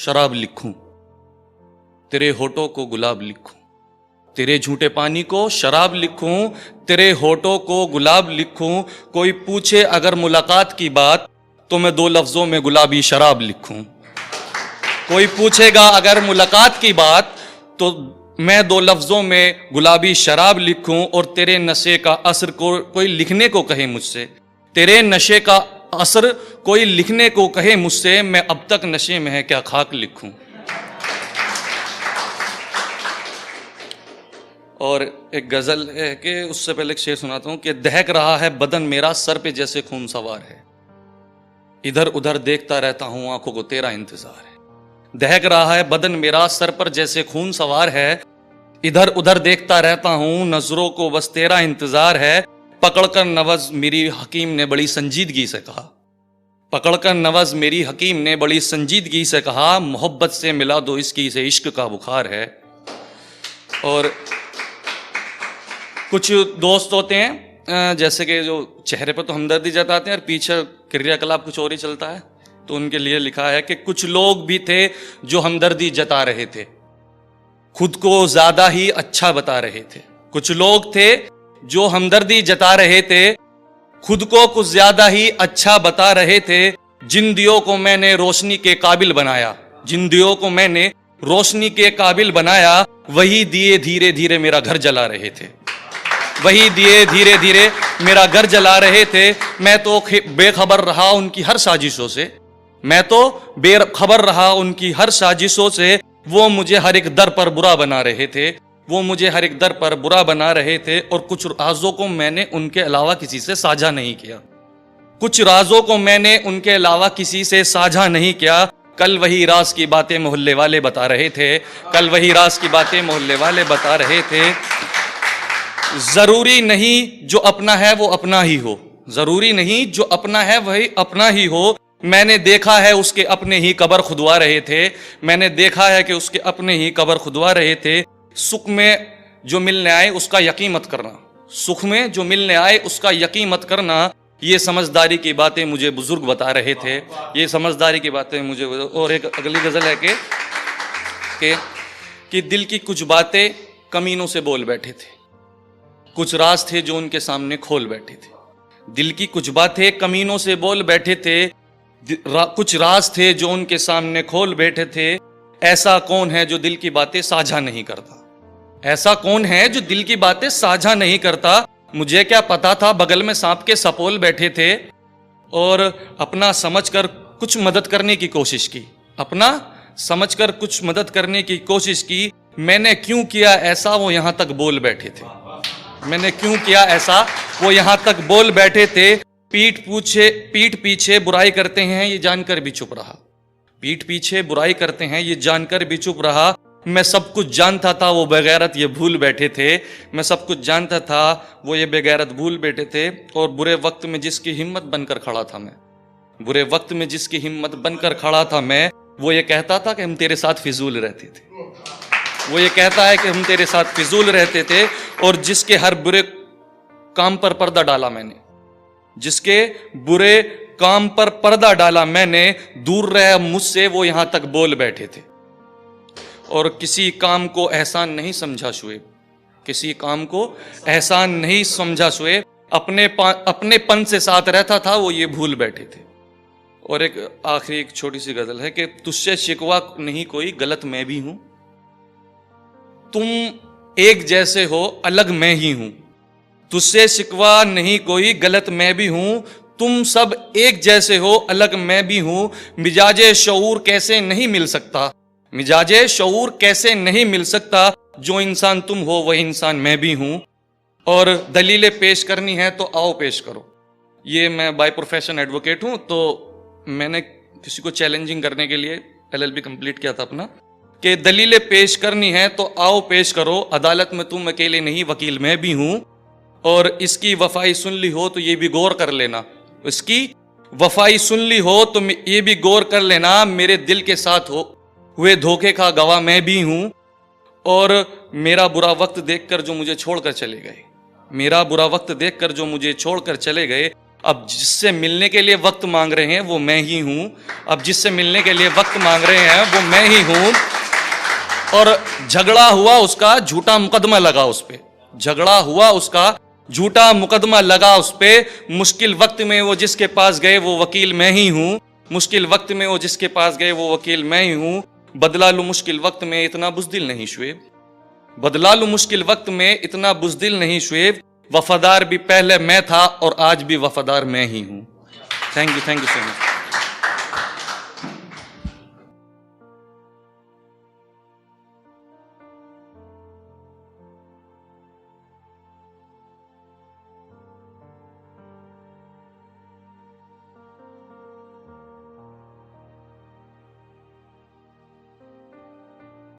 शराब लिखूं, तेरे होठों को गुलाब लिखूं, तेरे झूठे पानी को शराब लिखूं, तेरे होठों को गुलाब लिखूं। कोई पूछे अगर मुलाकात की बात तो मैं दो लफ्जों में गुलाबी शराब लिखूं। कोई पूछेगा अगर मुलाकात की बात तो मैं दो लफ्जों में गुलाबी शराब लिखूं। और तेरे नशे का असर को कोई लिखने को कहे मुझसे, तेरे नशे का असर कोई लिखने को कहे मुझसे, मैं अब तक नशे में है क्या खाक लिखूं। और एक गजल है कि उससे पहले एक शेर सुनाता हूं कि दहक रहा है बदन मेरा सर पे जैसे खून सवार है, इधर उधर देखता रहता हूं आंखों को तेरा इंतजार है। दहक रहा है बदन मेरा सर पर जैसे खून सवार है, इधर उधर देखता रहता हूं नजरों को बस तेरा इंतजार है। पकड़कर नवज मेरी हकीम ने बड़ी संजीदगी से कहा, पकड़कर नवज मेरी हकीम ने बड़ी संजीदगी से कहा, मोहब्बत से मिला दो इसकी इसे इश्क का बुखार है। और कुछ दोस्त होते हैं जैसे कि जो चेहरे पर तो हमदर्दी जताते हैं और पीछे क्रियाकलाप कुछ और ही चलता है, तो उनके लिए लिखा है कि कुछ लोग भी थे जो हमदर्दी जता रहे थे, खुद को ज्यादा ही अच्छा बता रहे थे। कुछ लोग थे जो हमदर्दी जता रहे थे, खुद को कुछ ज्यादा ही अच्छा बता रहे थे। जिन दियों को मैंने रोशनी के काबिल बनाया, जिन दियों को मैंने रोशनी के काबिल बनाया, वही दिए धीरे धीरे मेरा घर जला रहे थे, वही दिए धीरे धीरे मेरा घर जला रहे थे। मैं तो बेखबर रहा उनकी हर साजिशों से, मैं तो बेखबर रहा उनकी हर साजिशों से। वो मुझे हर एक दर पर बुरा बना रहे थे, वो मुझे हर एक दर पर बुरा बना रहे थे। और कुछ राजों को मैंने उनके अलावा किसी से साझा नहीं किया, कुछ राजों को मैंने उनके अलावा किसी से साझा नहीं किया। कल वही राज की बातें मोहल्ले वाले बता रहे थे, कल वही राज की बातें मोहल्ले वाले बता रहे थे। जरूरी नहीं जो अपना है वो अपना ही हो, जरूरी नहीं जो अपना है वही अपना ही हो। मैंने देखा है उसके अपने ही कब्र खुदवा रहे थे, मैंने देखा है कि उसके अपने ही कब्र खुदवा रहे थे। सुख में जो मिलने आए उसका यकीन मत करना, सुख में जो मिलने आए उसका यकीन मत करना। ये समझदारी की बातें मुझे बुजुर्ग बता रहे थे, ये समझदारी की बातें मुझे। और एक अगली गजल है कि दिल की कुछ बातें कमीनों से बोल बैठे थे, कुछ राज थे जो उनके सामने खोल बैठे थे। दिल की कुछ बातें कमीनों से बोल बैठे थे, कुछ राज थे जो उनके सामने खोल बैठे थे। ऐसा कौन है जो दिल की बातें साझा नहीं करता, ऐसा कौन है जो दिल की बातें साझा नहीं करता। मुझे क्या पता था बगल में सांप के सपोल बैठे थे, और अपना समझकर कुछ मदद करने की कोशिश की, अपना समझकर कुछ मदद करने की कोशिश की। मैंने क्यों किया ऐसा वो यहां तक बोल बैठे थे, मैंने क्यों किया ऐसा वो यहां तक बोल बैठे थे। पीठ पीछे बुराई करते हैं ये जानकर भी चुप रहा, पीठ पीछे बुराई करते हैं ये जानकर भी चुप रहा। मैं सब कुछ जानता था वो बेगैरत ये भूल बैठे थे, मैं सब कुछ जानता था वो ये बेगैरत भूल बैठे थे। और बुरे वक्त में जिसकी हिम्मत बनकर खड़ा था मैं, बुरे वक्त में जिसकी हिम्मत बनकर खड़ा था मैं, वो ये कहता था कि हम तेरे साथ फिजूल रहते थे, वो ये कहता है कि हम तेरे साथ फिजूल रहते थे। और जिसके हर बुरे काम पर पर्दा डाला मैंने, जिसके बुरे काम पर पर्दा डाला मैंने, दूर रहे मुझसे वो यहां तक बोल बैठे थे। और किसी काम को एहसान नहीं समझा शुएब, किसी काम को एहसान नहीं समझा शुएब, अपने पन से साथ रहता था वो ये भूल बैठे थे। और एक आखिरी एक छोटी सी गजल है कि तुझसे शिकवा नहीं कोई गलत मैं भी हूं, तुम एक जैसे हो अलग मैं ही हूं। तुझसे शिकवा नहीं कोई गलत मैं भी हूं, तुम सब एक जैसे हो अलग मैं भी हूं। मिजाजे शऊर कैसे नहीं मिल सकता, मिजाजे शऊर कैसे नहीं मिल सकता, जो इंसान तुम हो वही इंसान मैं भी हूं। और दलीलें पेश करनी है तो आओ पेश करो। ये मैं बाय प्रोफेशन एडवोकेट हूं, तो मैंने किसी को चैलेंजिंग करने के लिए LLB कंप्लीट किया था अपना, कि दलीलें पेश करनी है तो आओ पेश करो। अदालत में तुम अकेले नहीं वकील मैं भी हूं। और इसकी वफाई सुन ली हो तो ये भी गौर कर लेना, इसकी वफाई सुन ली हो तो ये भी गौर कर लेना, मेरे दिल के साथ हुए धोखे का गवाह मैं भी हूं। और मेरा बुरा वक्त देखकर जो मुझे छोड़कर चले गए, मेरा बुरा वक्त देखकर जो मुझे छोड़कर चले गए, अब जिससे मिलने के लिए वक्त मांग रहे हैं वो मैं ही हूं। अब जिससे मिलने के लिए वक्त मांग रहे हैं वो मैं ही हूं। और झगड़ा हुआ उसका, झूठा मुकदमा लगा उस पे, झगड़ा हुआ उसका, झूठा मुकदमा लगा उस पे। मुश्किल वक्त में वो जिसके पास गए वो वकील मैं ही हूं। मुश्किल वक्त में वो जिसके पास गए वो वकील मैं ही हूं। बदला लूं मुश्किल वक्त में इतना बुज़दिल नहीं शुएब, बदला लूं मुश्किल वक्त में इतना बुज़दिल नहीं शुएब। वफादार भी पहले मैं था और आज भी वफादार मैं ही हूं। Thank you so much.